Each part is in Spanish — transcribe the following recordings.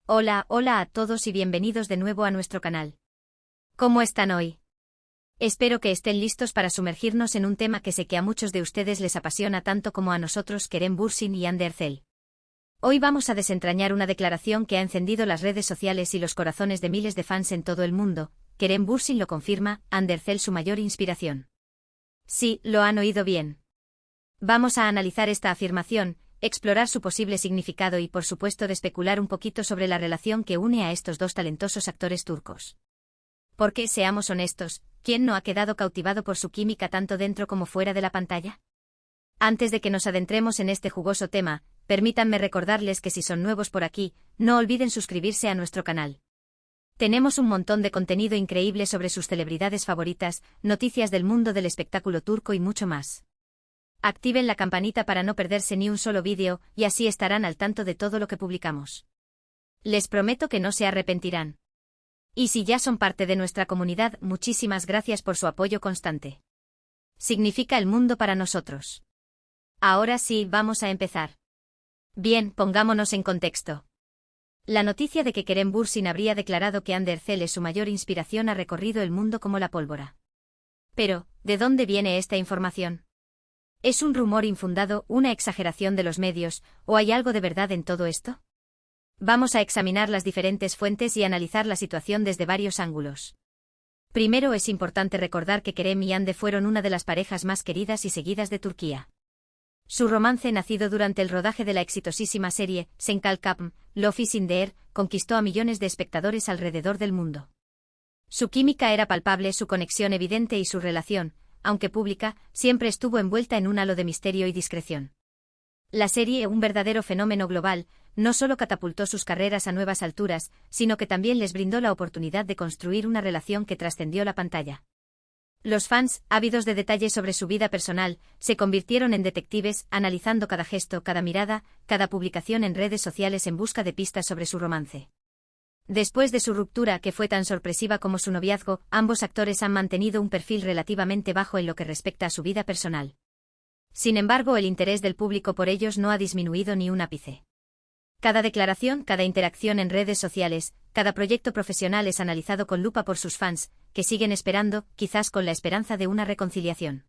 Hola, hola a todos y bienvenidos de nuevo a nuestro canal. ¿Cómo están hoy? Espero que estén listos para sumergirnos en un tema que sé que a muchos de ustedes les apasiona tanto como a nosotros, Kerem Bürsin y Hande Erçel. Hoy vamos a desentrañar una declaración que ha encendido las redes sociales y los corazones de miles de fans en todo el mundo. Kerem Bürsin lo confirma, Hande Erçel su mayor inspiración. Sí, lo han oído bien. Vamos a analizar esta afirmación, explorar su posible significado y por supuesto de especular un poquito sobre la relación que une a estos dos talentosos actores turcos. Porque, seamos honestos, ¿quién no ha quedado cautivado por su química tanto dentro como fuera de la pantalla? Antes de que nos adentremos en este jugoso tema, permítanme recordarles que si son nuevos por aquí, no olviden suscribirse a nuestro canal. Tenemos un montón de contenido increíble sobre sus celebridades favoritas, noticias del mundo del espectáculo turco y mucho más. Activen la campanita para no perderse ni un solo vídeo, y así estarán al tanto de todo lo que publicamos. Les prometo que no se arrepentirán. Y si ya son parte de nuestra comunidad, muchísimas gracias por su apoyo constante. Significa el mundo para nosotros. Ahora sí, vamos a empezar. Bien, pongámonos en contexto. La noticia de que Kerem Bürsin habría declarado que Hande Erçel es su mayor inspiración ha recorrido el mundo como la pólvora. Pero, ¿de dónde viene esta información? ¿Es un rumor infundado, una exageración de los medios, o hay algo de verdad en todo esto? Vamos a examinar las diferentes fuentes y analizar la situación desde varios ángulos. Primero es importante recordar que Kerem y Hande fueron una de las parejas más queridas y seguidas de Turquía. Su romance, nacido durante el rodaje de la exitosísima serie Sen Kalkapm, Love is in the Air, conquistó a millones de espectadores alrededor del mundo. Su química era palpable, su conexión evidente y su relación, aunque pública, siempre estuvo envuelta en un halo de misterio y discreción. La serie, un verdadero fenómeno global, no solo catapultó sus carreras a nuevas alturas, sino que también les brindó la oportunidad de construir una relación que trascendió la pantalla. Los fans, ávidos de detalles sobre su vida personal, se convirtieron en detectives, analizando cada gesto, cada mirada, cada publicación en redes sociales en busca de pistas sobre su romance. Después de su ruptura, que fue tan sorpresiva como su noviazgo, ambos actores han mantenido un perfil relativamente bajo en lo que respecta a su vida personal. Sin embargo, el interés del público por ellos no ha disminuido ni un ápice. Cada declaración, cada interacción en redes sociales, cada proyecto profesional es analizado con lupa por sus fans, que siguen esperando, quizás con la esperanza de una reconciliación.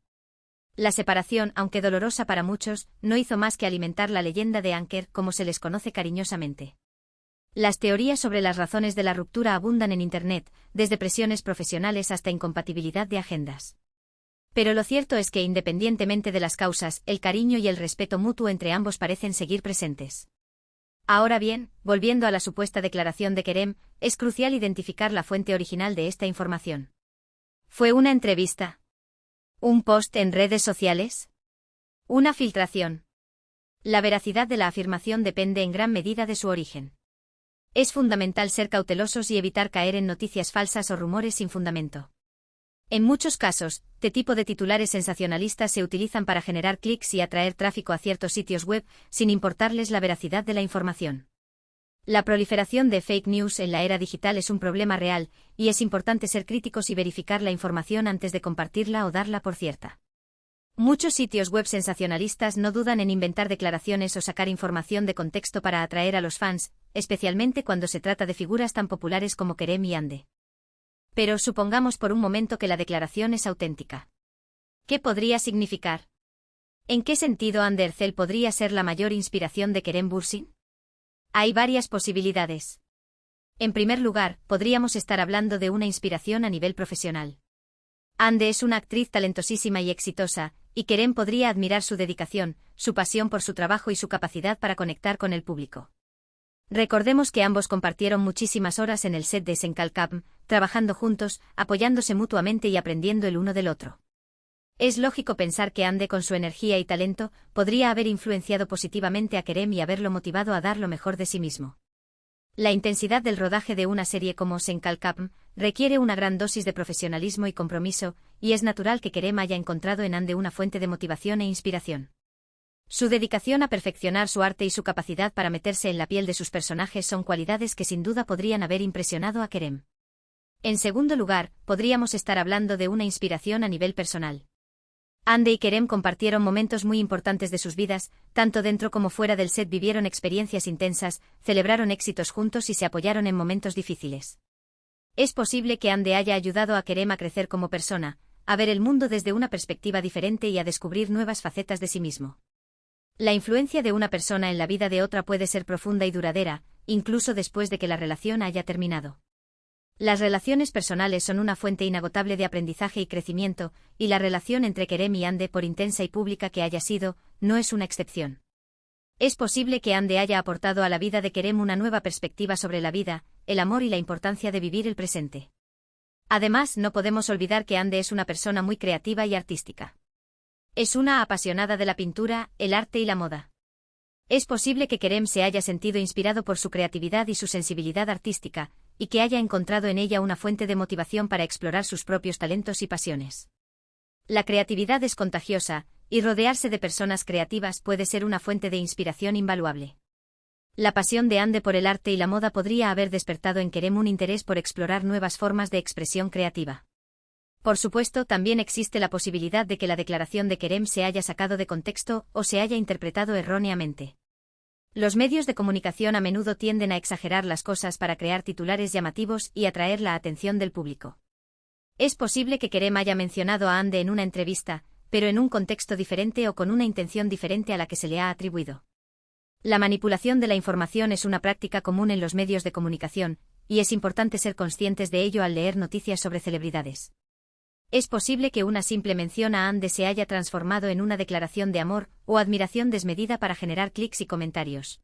La separación, aunque dolorosa para muchos, no hizo más que alimentar la leyenda de Anker, como se les conoce cariñosamente. Las teorías sobre las razones de la ruptura abundan en Internet, desde presiones profesionales hasta incompatibilidad de agendas. Pero lo cierto es que, independientemente de las causas, el cariño y el respeto mutuo entre ambos parecen seguir presentes. Ahora bien, volviendo a la supuesta declaración de Kerem, es crucial identificar la fuente original de esta información. ¿Fue una entrevista? ¿Un post en redes sociales? ¿Una filtración? La veracidad de la afirmación depende en gran medida de su origen. Es fundamental ser cautelosos y evitar caer en noticias falsas o rumores sin fundamento. En muchos casos, este tipo de titulares sensacionalistas se utilizan para generar clics y atraer tráfico a ciertos sitios web, sin importarles la veracidad de la información. La proliferación de fake news en la era digital es un problema real, y es importante ser críticos y verificar la información antes de compartirla o darla por cierta. Muchos sitios web sensacionalistas no dudan en inventar declaraciones o sacar información de contexto para atraer a los fans, especialmente cuando se trata de figuras tan populares como Kerem y Hande. Pero supongamos por un momento que la declaración es auténtica. ¿Qué podría significar? ¿En qué sentido Hande Erçel podría ser la mayor inspiración de Kerem Bürsin? Hay varias posibilidades. En primer lugar, podríamos estar hablando de una inspiración a nivel profesional. Hande es una actriz talentosísima y exitosa, y Kerem podría admirar su dedicación, su pasión por su trabajo y su capacidad para conectar con el público. Recordemos que ambos compartieron muchísimas horas en el set de Sen Kalkapm, trabajando juntos, apoyándose mutuamente y aprendiendo el uno del otro. Es lógico pensar que Hande, con su energía y talento, podría haber influenciado positivamente a Kerem y haberlo motivado a dar lo mejor de sí mismo. La intensidad del rodaje de una serie como Sen Kalkapm requiere una gran dosis de profesionalismo y compromiso, y es natural que Kerem haya encontrado en Hande una fuente de motivación e inspiración. Su dedicación a perfeccionar su arte y su capacidad para meterse en la piel de sus personajes son cualidades que sin duda podrían haber impresionado a Kerem. En segundo lugar, podríamos estar hablando de una inspiración a nivel personal. Ande y Kerem compartieron momentos muy importantes de sus vidas, tanto dentro como fuera del set vivieron experiencias intensas, celebraron éxitos juntos y se apoyaron en momentos difíciles. Es posible que Ande haya ayudado a Kerem a crecer como persona, a ver el mundo desde una perspectiva diferente y a descubrir nuevas facetas de sí mismo. La influencia de una persona en la vida de otra puede ser profunda y duradera, incluso después de que la relación haya terminado. Las relaciones personales son una fuente inagotable de aprendizaje y crecimiento, y la relación entre Kerem y Ande, por intensa y pública que haya sido, no es una excepción. Es posible que Ande haya aportado a la vida de Kerem una nueva perspectiva sobre la vida, el amor y la importancia de vivir el presente. Además, no podemos olvidar que Ande es una persona muy creativa y artística. Es una apasionada de la pintura, el arte y la moda. Es posible que Kerem se haya sentido inspirado por su creatividad y su sensibilidad artística, y que haya encontrado en ella una fuente de motivación para explorar sus propios talentos y pasiones. La creatividad es contagiosa, y rodearse de personas creativas puede ser una fuente de inspiración invaluable. La pasión de Ande por el arte y la moda podría haber despertado en Kerem un interés por explorar nuevas formas de expresión creativa. Por supuesto, también existe la posibilidad de que la declaración de Kerem se haya sacado de contexto o se haya interpretado erróneamente. Los medios de comunicación a menudo tienden a exagerar las cosas para crear titulares llamativos y atraer la atención del público. Es posible que Kerem haya mencionado a Ande en una entrevista, pero en un contexto diferente o con una intención diferente a la que se le ha atribuido. La manipulación de la información es una práctica común en los medios de comunicación, y es importante ser conscientes de ello al leer noticias sobre celebridades. Es posible que una simple mención a Ande se haya transformado en una declaración de amor o admiración desmedida para generar clics y comentarios.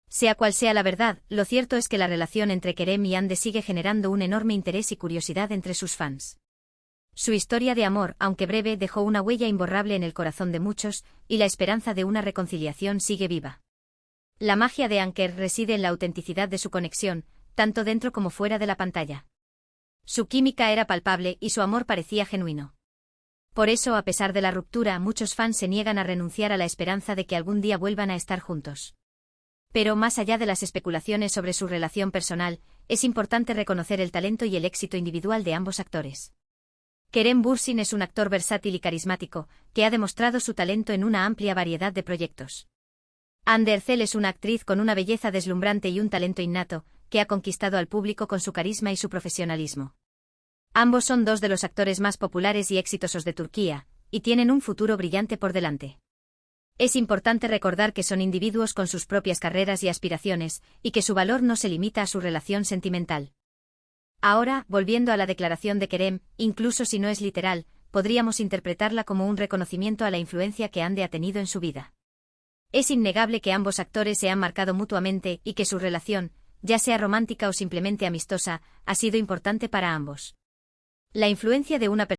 Sea cual sea la verdad, lo cierto es que la relación entre Kerem y Ande sigue generando un enorme interés y curiosidad entre sus fans. Su historia de amor, aunque breve, dejó una huella imborrable en el corazón de muchos, y la esperanza de una reconciliación sigue viva. La magia de Anker reside en la autenticidad de su conexión, tanto dentro como fuera de la pantalla. Su química era palpable y su amor parecía genuino. Por eso, a pesar de la ruptura, muchos fans se niegan a renunciar a la esperanza de que algún día vuelvan a estar juntos. Pero más allá de las especulaciones sobre su relación personal, es importante reconocer el talento y el éxito individual de ambos actores. Kerem Bürsin es un actor versátil y carismático, que ha demostrado su talento en una amplia variedad de proyectos. Hande Erçel es una actriz con una belleza deslumbrante y un talento innato, que ha conquistado al público con su carisma y su profesionalismo. Ambos son dos de los actores más populares y exitosos de Turquía, y tienen un futuro brillante por delante. Es importante recordar que son individuos con sus propias carreras y aspiraciones, y que su valor no se limita a su relación sentimental. Ahora, volviendo a la declaración de Kerem, incluso si no es literal, podríamos interpretarla como un reconocimiento a la influencia que Hande ha tenido en su vida. Es innegable que ambos actores se han marcado mutuamente y que su relación, ya sea romántica o simplemente amistosa, ha sido importante para ambos. La influencia de una persona